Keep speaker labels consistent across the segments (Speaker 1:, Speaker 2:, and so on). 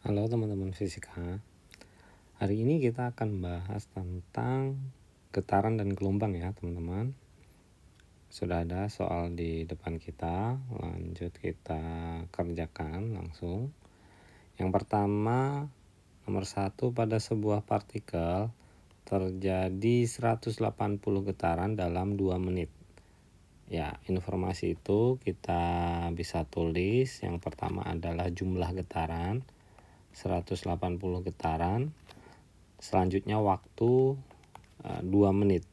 Speaker 1: Halo teman-teman fisika. Hari ini kita akan bahas tentang getaran dan gelombang ya teman-teman. Sudah ada soal di depan kita, lanjut kita kerjakan langsung. Yang pertama, nomor 1, pada sebuah partikel terjadi 180 getaran dalam 2 menit. Ya, informasi itu kita bisa tulis. Yang pertama adalah jumlah getaran, 180 getaran. Selanjutnya waktu 2 menit.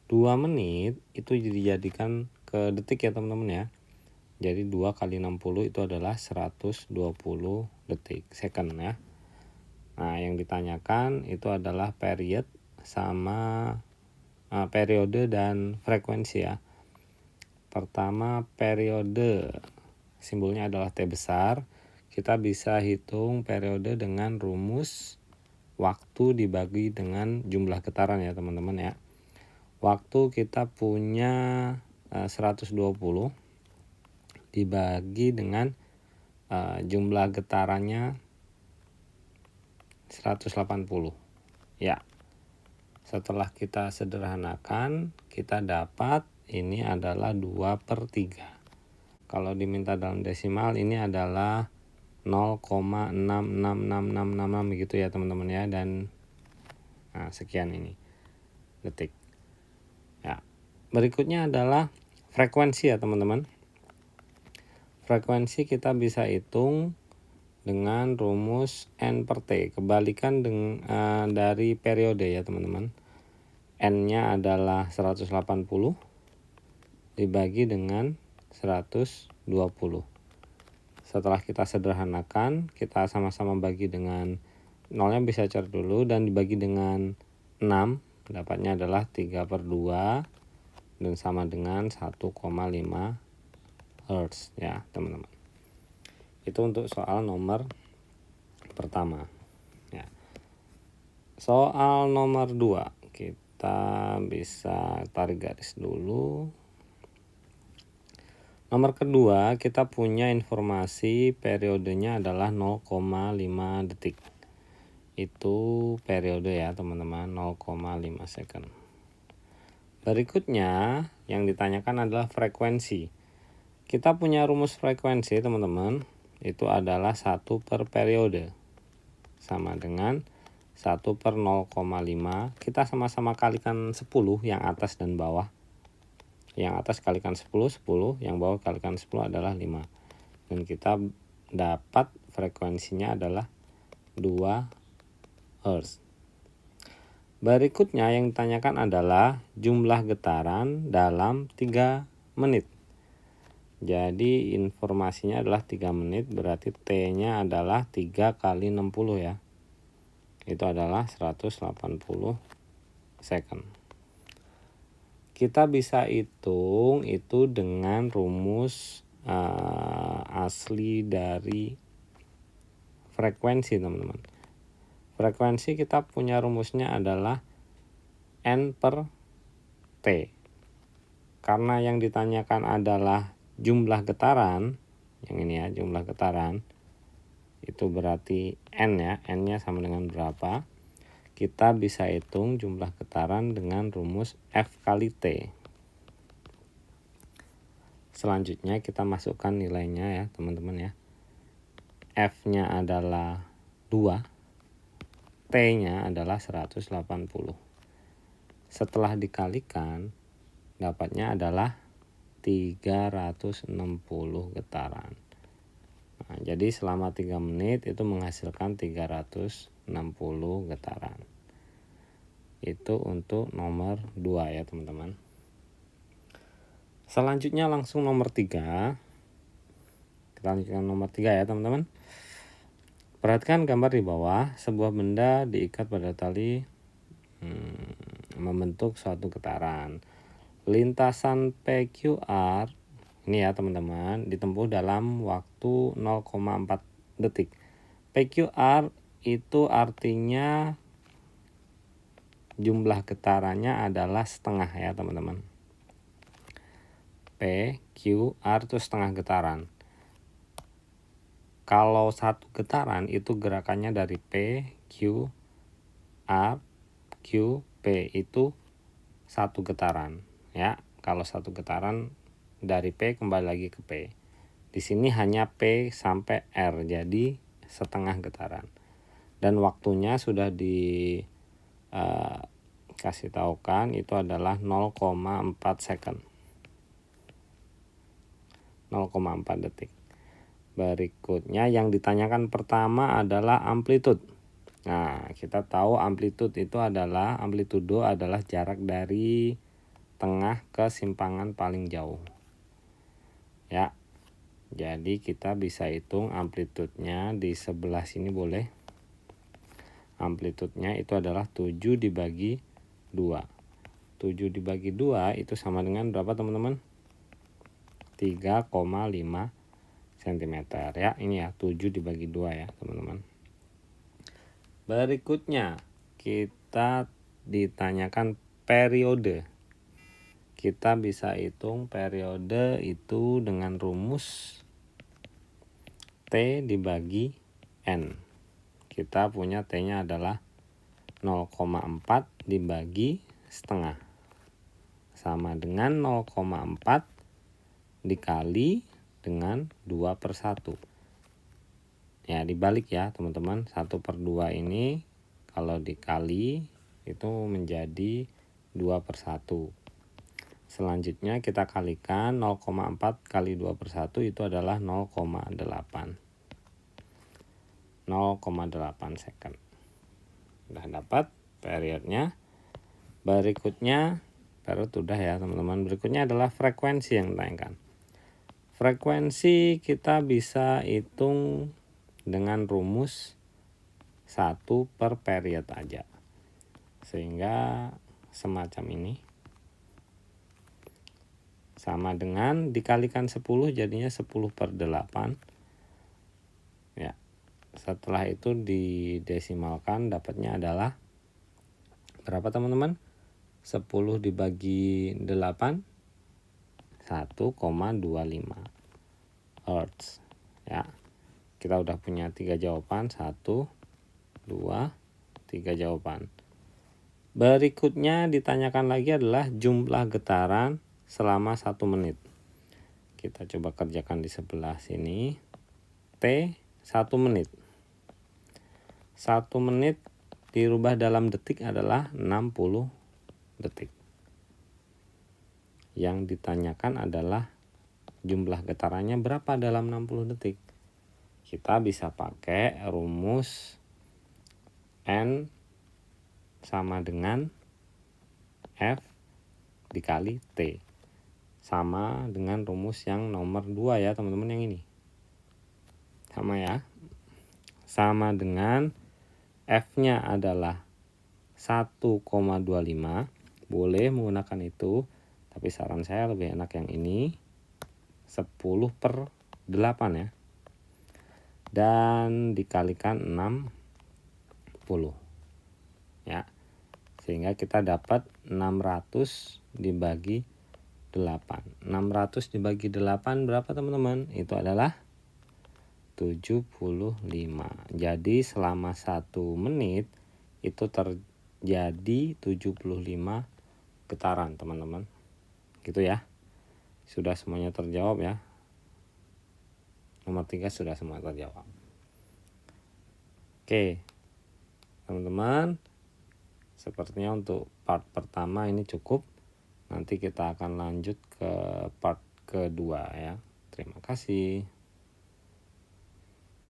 Speaker 1: 2 menit itu dijadikan ke detik ya teman-teman ya. Jadi 2 kali 60 itu adalah 120 detik second ya. Nah, yang ditanyakan itu adalah period sama periode dan frekuensi ya. Pertama, periode, simbolnya adalah T besar. Kita bisa hitung periode dengan rumus waktu dibagi dengan jumlah getaran ya teman-teman ya. Waktu kita punya 120 dibagi dengan jumlah getarannya 180 ya. Setelah kita sederhanakan, kita dapat ini adalah 2/3. Kalau diminta dalam desimal ini adalah 0,66666 begitu ya teman-teman ya, dan sekian ini detik ya. Berikutnya adalah frekuensi ya teman-teman. Frekuensi kita bisa hitung dengan rumus N/T, kebalikan dari periode ya teman-teman. N-nya adalah 180 dibagi dengan 120. Setelah kita sederhanakan, kita sama-sama bagi dengan nolnya bisa cari dulu dan dibagi dengan 6, dapatnya adalah 3/2 dan sama dengan 1,5 Hz ya teman-teman. Itu untuk soal nomor pertama ya. Soal nomor 2 kita bisa tarik garis dulu. Nomor kedua, kita punya informasi periodenya adalah 0,5 detik. Itu periode ya teman-teman, 0,5 second. Berikutnya yang ditanyakan adalah frekuensi. Kita punya rumus frekuensi teman-teman, itu adalah 1 per periode sama dengan 1/0,5. Kita sama-sama kalikan 10 yang atas dan bawah. Yang atas kalikan 10, yang bawah kalikan 10 adalah 5. Dan kita dapat frekuensinya adalah 2 Hz. Berikutnya yang ditanyakan adalah jumlah getaran dalam 3 menit. Jadi informasinya adalah 3 menit, berarti T-nya adalah 3 kali 60 ya. Itu adalah 180 second. Kita bisa hitung itu dengan rumus asli dari frekuensi teman-teman. Frekuensi kita punya rumusnya adalah N/T. Karena yang ditanyakan adalah jumlah getaran, yang ini ya, jumlah getaran, itu berarti N ya, N-nya sama dengan berapa. Kita bisa hitung jumlah getaran dengan rumus F kali T. Selanjutnya kita masukkan nilainya ya teman-teman ya. F-nya adalah 2, T-nya adalah 180. Setelah dikalikan, dapatnya adalah 360 getaran. Nah, jadi selama 3 menit itu menghasilkan 360 getaran. Itu untuk nomor 2 ya teman-teman. Selanjutnya langsung nomor 3. Kita lanjutkan nomor 3 ya teman-teman. Perhatikan gambar di bawah, sebuah benda diikat pada tali membentuk suatu getaran. Lintasan PQR ini ya teman-teman ditempuh dalam waktu 0,4 detik. PQR itu artinya jumlah getarannya adalah setengah ya teman-teman. PQR itu setengah getaran. Kalau satu getaran itu gerakannya dari P, Q, R, Q, P itu satu getaran ya. Kalau satu getaran dari P kembali lagi ke P. Di sini hanya P sampai R, jadi setengah getaran. Dan waktunya sudah kasih tahukan itu adalah 0,4 second. 0,4 detik. Berikutnya yang ditanyakan pertama adalah amplitude. Nah, kita tahu amplitudo adalah jarak dari tengah ke simpangan paling jauh. Ya. Jadi kita bisa hitung amplitudenya di sebelah sini boleh. Amplitudenya itu adalah 7 dibagi 2. 7 dibagi 2 itu sama dengan berapa teman-teman? 3,5 cm ya. Ini ya 7 dibagi 2 ya teman-teman. Berikutnya kita ditanyakan periode. Kita bisa hitung periode itu dengan rumus T dibagi N. Kita punya T-nya adalah 0,4 dibagi setengah. Sama dengan 0,4 dikali dengan 2/1. Ya dibalik ya teman-teman. 1/2 ini kalau dikali itu menjadi 2/1. Selanjutnya kita kalikan 0,4 kali 2/1 itu adalah 0,8. 0,8 second. Udah dapat periodnya. Berikutnya period udah ya teman-teman. Berikutnya adalah frekuensi yang ditanyakan. Frekuensi kita bisa hitung dengan rumus 1 per period aja. Sehingga semacam ini. Sama dengan dikalikan 10 jadinya 10/8. Ya. Setelah itu didesimalkan dapatnya adalah berapa teman-teman? 10 dibagi 8 1,25 Hz ya. Kita udah punya 3 jawaban, 1 2 3 jawaban. Berikutnya ditanyakan lagi adalah jumlah getaran selama 1 menit. Kita coba kerjakan di sebelah sini. T 1 menit. 1 menit dirubah dalam detik adalah 60 detik. Yang ditanyakan adalah jumlah getarannya berapa dalam 60 detik. Kita bisa pakai rumus N sama dengan F dikali T. Sama dengan rumus yang nomor 2 ya teman-teman, yang ini. Sama ya. Sama dengan F-nya adalah 1,25. Boleh menggunakan itu, tapi saran saya lebih enak yang ini. 10/8 ya. Dan dikalikan 60. Ya. Sehingga kita dapat 600 dibagi 8. 600 dibagi 8 berapa teman-teman? Itu adalah 75. Jadi selama 1 menit itu terjadi 75 getaran teman-teman. Gitu ya. Sudah semuanya terjawab ya. Nomor 3 sudah semua terjawab. Oke. Teman-teman, sepertinya untuk part pertama ini cukup. Nanti kita akan lanjut ke part kedua ya. Terima kasih.